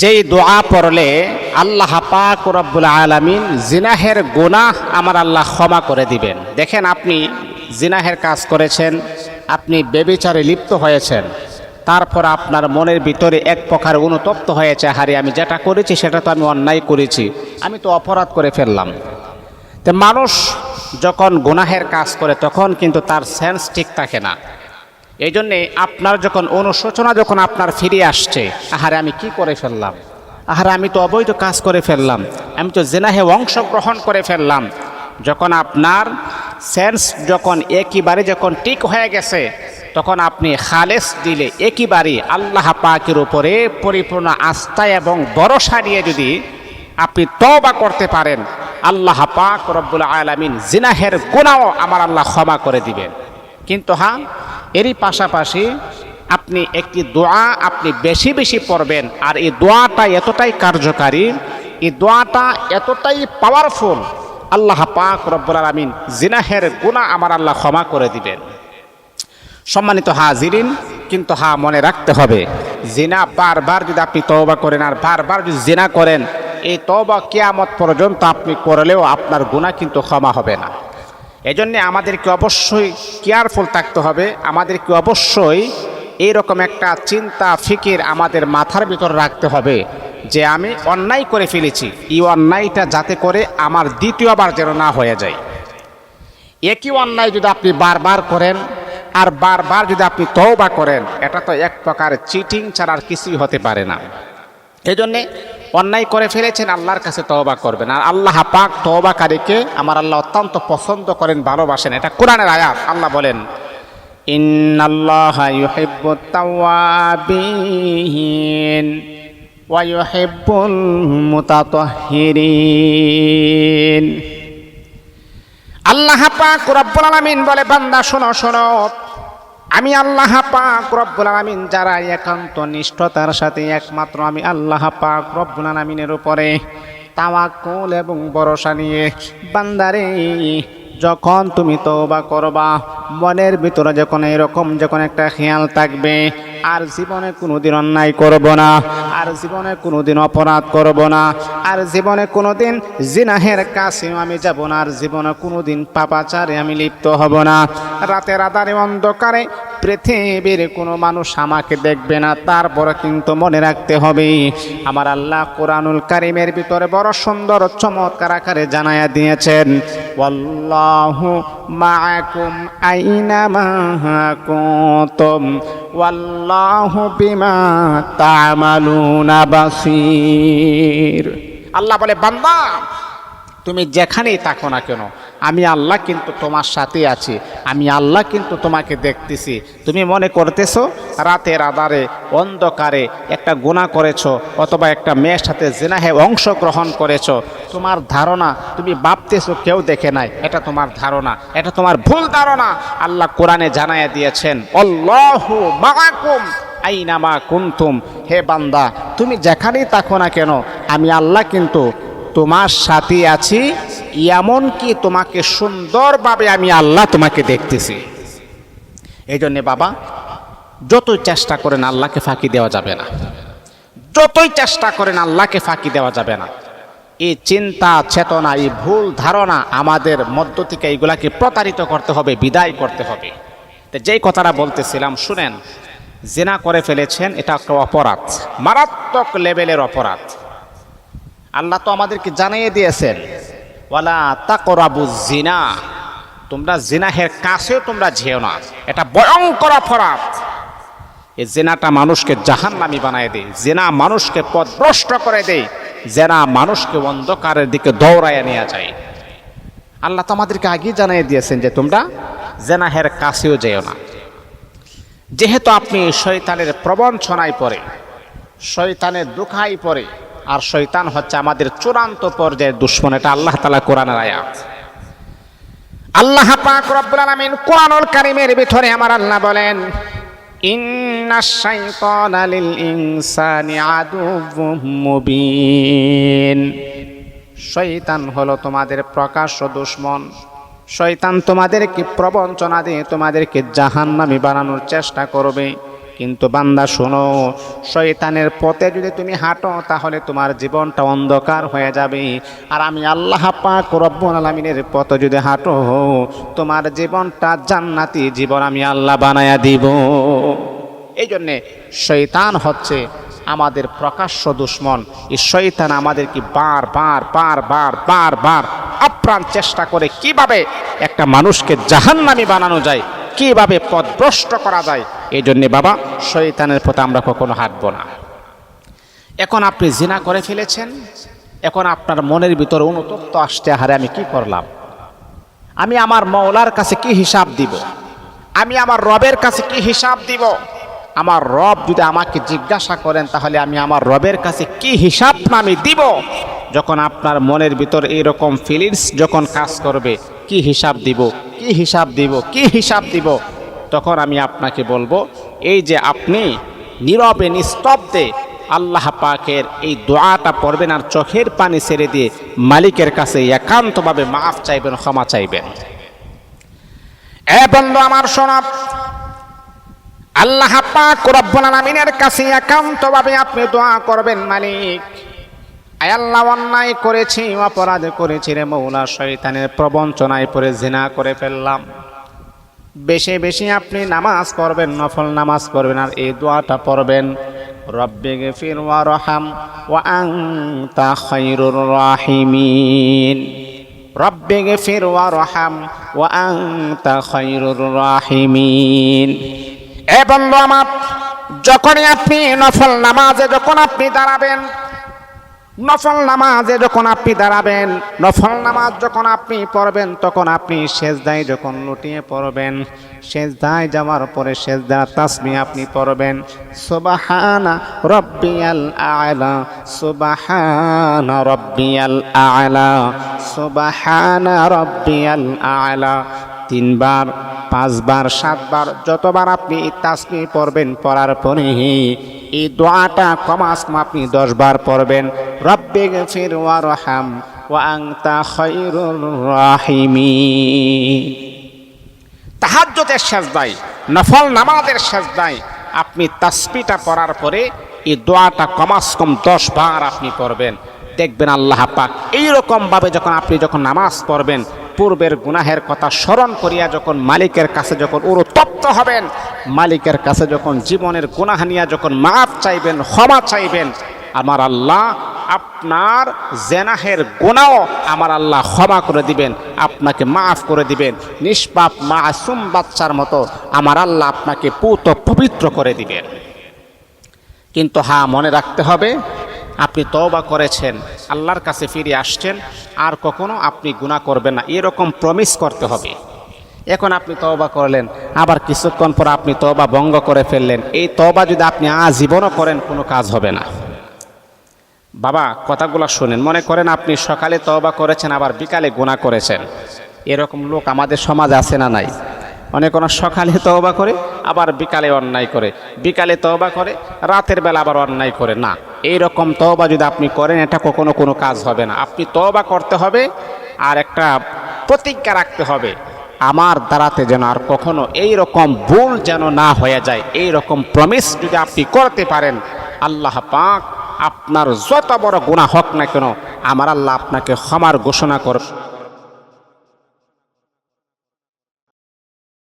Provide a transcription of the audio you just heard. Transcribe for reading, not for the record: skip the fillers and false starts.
যেই দোয়া পড়লে আল্লাহ পাক রব্বুল আলামিন জিনাহের গুনাহ আমার আল্লাহ ক্ষমা করে দিবেন। দেখেন, আপনি জিনাহের কাজ করেছেন, আপনি ব্যভিচারে লিপ্ত হয়েছেন, তারপর আপনার মনের ভিতরে এক প্রকার অনুতপ্ত হয়েছে, হারে আমি যেটা করেছি সেটা তো আমি অন্যায় করেছি, আমি তো অপরাধ করে ফেললাম। তো মানুষ যখন গুনাহের কাজ করে তখন কিন্তু তার সেন্স ঠিক থাকে না। এই জন্যে আপনার যখন অনুশোচনা যখন আপনার ফিরে আসছে, আহারে আমি কি করে ফেললাম, আহারে আমি তো অবৈধ কাজ করে ফেললাম, আমি তো জিনাহে অংশগ্রহণ করে ফেললাম, যখন আপনার সেন্স যখন একেবারে যখন ঠিক হয়ে গেছে, তখন আপনি খালেস দিলে একেবারে আল্লাহ পাকের উপরে পরিপূর্ণ আস্থা এবং ভরসা নিয়ে যদি আপনি তওবা করতে পারেন, আল্লাহ পাক রব্বুল আলামিন জিনাহের গুনাহও আমার আল্লাহ ক্ষমা করে দিবেন। কিন্তু হ্যাঁ, এরই পাশাপাশি আপনি একটি দোয়া আপনি বেশি বেশি পড়বেন, আর এই দোয়াটা এতটাই কার্যকারী, এই দোয়াটা এতটাই পাওয়ারফুল, আল্লাহ পাক রব্বুল আলামিন জিনাহের গুনাহ আমার আল্লাহ ক্ষমা করে দিবেন। সম্মানিত হাজিরিন, কিন্তু হ্যাঁ, মনে রাখতে হবে, জিনা বারবার যদি আপনি তওবা করেন আর বারবার যদি জিনা করেন, এই তওবা কিয়ামত পর্যন্ত আপনি করলেও আপনার গুনাহ কিন্তু ক্ষমা হবে না। এজন্য আমাদেরকে অবশ্যই কেয়ারফুল থাকতে হবে, আমাদেরকে অবশ্যই এইরকম একটা চিন্তা ফিকির আমাদের মাথার ভিতর রাখতে হবে যে আমি অন্যায় করে ফেলেছি, এই অন্যায়টা যাতে করে আমার দ্বিতীয়বার যেন না হয়ে যায়। একই অন্যায় যদি আপনি বারবার করেন আর বারবার যদি আপনি তওবা করেন, এটা তো এক প্রকার চিটিং ছাড়া আর কিছুই হতে পারে না। এই জন্যে অন্যায় করে ফেলেছেন, আল্লাহর কাছে তওবা করবেন, আর আল্লাহ পাক তওবাকারীকে আমার আল্লাহ অত্যন্ত পছন্দ করেন, ভালোবাসেন। এটা কোরআনের আয়াত। আল্লাহ বলেন, ইন্নাল্লাহা ইউহিব্বুত তাওয়াবিন ওয়া ইউহিব্বুল মুতাতাহহিরিন। আল্লাহ পাক রব্বুল আলামিন বলে, বান্দা শোনো শোনো, আমি আল্লাহ পাক রব্বুল আলামিন যারা একান্ত নিষ্ঠতার সাথে একমাত্র আমি আল্লাহ পাক রব্বুল আলামিনের উপরে তাওয়াক্কুল এবং ভরসা নিয়ে, বান্দারে যখন তুমি তওবা করবা, মনের ভিতরে যখন এরকম যখন একটা খেয়াল থাকবে, আর জীবনে কোনোদিন অন্যায় করব না, আর জীবনে কোনোদিন অপরাধ করব না, আর জীবনে কোনোদিন জিনাহের কাছেও আমি যাব না, আর জীবনে কোনোদিন পাপাচারে আমি লিপ্ত হব না, রাতের আধারে অন্ধকারে পৃথিবীর কোনো মানুষ আমাকে দেখবে না, তারপরে কিন্তু মনে রাখতে হবে, আমার আল্লাহ কোরআনুল কারীমের ভিতরে বড় সুন্দর চমৎকার আকারে জানায়া দিয়েছেন, ওয়াল্লাহু মাআকুম আইনামা কুনতুম ওয়াল্লাহু বিমা তা'মালুনা বাসীর। আল্লাহ বলে, বান্দা তুমি যেখানেই থাকো না কেন, আমি আল্লাহ কিন্তু তোমার সাথে আছি, আমি আল্লাহ কিন্তু তোমাকে দেখতেছি। তুমি মনে করতেছো রাতের আধারে অন্ধকারে একটা গুনাহ করেছো, অথবা একটা মেয়ের সাথে জিনাহে অংশগ্রহণ করেছো, তোমার ধারণা, তুমি ভাবতেছো কেউ দেখে নাই, এটা তোমার ধারণা, এটা তোমার ভুল ধারণা। আল্লাহ কোরআনে জানায়া দিয়েছেন, আল্লাহু মাআকুম আইনামা কুনতুম। হে বান্দা, তুমি যেখানেই থাকো না কেন, আমি আল্লাহ কিন্তু তোমার সাথে আছি, এমনকি তোমাকে সুন্দরভাবে আমি আল্লাহ তোমাকে দেখতেছি। এই জন্যে বাবা, যতই চেষ্টা করেন আল্লাহকে ফাঁকি দেওয়া যাবে না, যতই চেষ্টা করেন আল্লাহকে ফাঁকি দেওয়া যাবে না। এই চিন্তা চেতনা, এই ভুল ধারণা আমাদের মধ্য থেকে এইগুলাকে প্রতারিত করতে হবে, বিদায় করতে হবে। তো যেই কথাটা বলতেছিলাম শুনেন, জিনা করে ফেলেছেন, এটা একটা অপরাধ, মারাত্মক লেভেলের অপরাধ। আল্লাহ তো আমাদেরকে জানিয়ে দিয়েছেন, ওয়ালা তাকরাবুজ জিনা, তোমরা জিনাহের কাছেও তোমরা যেও না, এটা ভয়ঙ্কর অপরাধ। এই জিনাটা মানুষকে জাহান্নামী বানায় দেয়, জিনা মানুষকে পথভ্রষ্ট করে দেয়, জিনা মানুষকে অন্ধকারের দিকে দৌড়ায় নিয়ে যায়। আল্লাহ তো আমাদেরকে আগেই জানিয়ে দিয়েছেন যে তোমরা জিনাহের কাছেও যেও না। যেহেতু আপনি শয়তানের প্রবঞ্চনায় পড়ে, শয়তানের দুখায় পড়ে, আর শয়তান হচ্ছে আমাদের চূড়ান্ত পর্যায়ের দুশমন, এটা আল্লাহ তাআলা কোরআনের আয়াত। আল্লাহ পাক রব্বুল আলামিন কোরআনুল কারীমের ভিতরে আমার আল্লাহ বলেন, ইন্নাশ শাইতানা লিল ইনসানি আদুউম মুবিন। শয়তান হলো তোমাদের প্রকাশ্য দুশমন। শয়তান তোমাদেরকে প্রবঞ্চনা দিয়ে তোমাদেরকে জাহান্নামী বানানোর চেষ্টা করবে, কিন্তু বান্দা শোনো, শয়তানের পথে যদি তুমি হাঁটো তাহলে তোমার জীবনটা অন্ধকার হয়ে যাবে। আর আমি আল্লাহ পাক রব্বুল আলামিনের পথে যদি হাঁটো, তোমার জীবনটা জান্নাতি জীবন আমি আল্লাহ বানায়া দিব। এই জন্যে শয়তান হচ্ছে আমাদের প্রকাশ্য দুশ্মন। এই শয়তান আমাদেরকে বারবার আপ্রাণ চেষ্টা করে কিভাবে একটা মানুষকে জাহান্নামী বানানো যায়, কিভাবে পথভ্রষ্ট করা যায়। এই জন্যে বাবা, শয়তানের পথে আমরা কখনো হাঁটবো না। এখন আপনি জিনা করে ফেলেছেন, এখন আপনার মনের ভিতরে অনুতপ্ত আসতে, হারে আমি কি করলাম, আমি আমার মওলার কাছে কি হিসাব দিব, আমি আমার রবের কাছে কি হিসাব দিব। আমার রব যদি আমাকে জিজ্ঞাসা করেন তাহলে আমি আমার রবের কাছে কি হিসাব আমি দিব। যখন আপনার মনের ভিতর এইরকম ফিলিংস যখন কাজ করবে, কি হিসাব দিব, কি হিসাব দিব, কি হিসাব দিব, তখন আমি আপনাকে বলবো, এই যে আপনি নীরবে নিস্তব্ধে আল্লাহ পাকের এই দোয়াটা পড়বেন আর চোখের পানি ছেড়ে দিয়ে মালিকের কাছে একান্তভাবে মাফ চাইবেন, ক্ষমা চাইবেন। এ বন্ধু আমার শোনা, আল্লাহ পাক রব্বুল আলামিনের কাছে একান্তভাবে আপনি দোয়া করবেন, মালিক আয় আল্লাহ, অন্যায় করেছি, অপরাধ করেছি রে মওলা, শয়তানের প্রবঞ্চনায় পড়ে জিনা করে ফেললাম। বেশি বেশি আপনি নামাজ পড়বেন, নফল নামাজ পড়বেন, আর এই দোয়াটা পড়বেন, রব্বিগফির ওয়ারহাম ওয়া আনতা খায়রুর রাহিমিন। রব্বিগফির ওয়ারহাম ওয়া আনতা খায়রুর রাহিমিন। এ বন্ধু আমার, যখনই আপনি নফল নামাজে যখন আপনি দাঁড়াবেন, নফল নামাজে যখন আপনি দাঁড়াবেন, নফল নামাজ যখন আপনি পড়বেন, তখন আপনি সেজদায় যখন লুটিয়ে পড়বেন, সেজদায় যাওয়ার পরে সেজদা তাসবিহ আপনি পড়বেন, সুবহানা রাব্বিয়াল আ'লা, সুবহানা রাব্বিয়াল আ'লা, সুবহানা রাব্বিয়াল আ'লা। 3 বার, 5 বার, 7 বার, যতবার আপনি তাসবিহ পড়বেন, পড়ার পরে এই দোয়াটা কমাস আপনি 10 বার পড়বেন, রব্বিগফির ওয়ারহাম ওয়া আনতা খায়রুর রাহিমিন। তাহাজ্জুদের সেজদায়, নফল নামাজের সেজদায় আপনি তাসবিহটা পড়ার পরে এই দোয়াটা কমাস কম 10 বার আপনি পড়বেন। দেখবেন আল্লাহ পাক এইরকম ভাবে যখন নামাজ পড়বেন, পূর্বের গুনাহের কথা স্মরণ করিয়া যখন মালিকের কাছে যখন অনুতপ্ত হবেন, মালিকের কাছে যখন জীবনের গুনাহ নিয়ে যখন মাফ চাইবেন, ক্ষমা চাইবেন, আমার আল্লাহ আপনার জেনাহের গুনাহ আমার আল্লাহ ক্ষমা করে দিবেন, আপনাকে মাফ করে দিবেন। নিষ্পাপ মাসুম বাচ্চার মতো আমার আল্লাহ আপনাকে পুত পবিত্র করে দিবেন। কিন্তু হ্যাঁ, মনে রাখতে হবে, আপনি তওবা করেছেন, আল্লাহর কাছে ফিরে আসছেন, আর কখনো আপনি গুনাহ করবেন না, এরকম প্রমিস করতে হবে। এখন আপনি তওবা করলেন, আবার কিছুক্ষণ পর আপনি তওবা ভঙ্গ করে ফেললেন, এই তওবা যদি আপনি আজীবনও করেন কোনো কাজ হবে না। বাবা, কথাগুলো শুনেন। মনে করেন আপনি সকালে তওবা করেছেন, আবার বিকালে গুনাহ করেছেন। এরকম লোক আমাদের সমাজে আছে না নাই? অনেক সকালে তওবা করে, আবার বিকালে অন্যায় করে, বিকালে তওবা করে, রাতের বেলা আবার অন্যায় করে। না, এইরকম তওবা যদি আপনি করেন, এটা কখনো কোনো কাজ হবে না। আপনি তওবা করতে হবে, আর একটা প্রতিজ্ঞা রাখতে হবে, আমার দ্বারাতে যেন আর কখনো এইরকম ভুল যেন না হয়ে যায়। এইরকম প্রমিস যদি আপনি করতে পারেন, আল্লাহ পাক আপনার যত বড় গুনাহ হোক না কেন, আমার আল্লাহ আপনাকে ক্ষমার ঘোষণা করবে।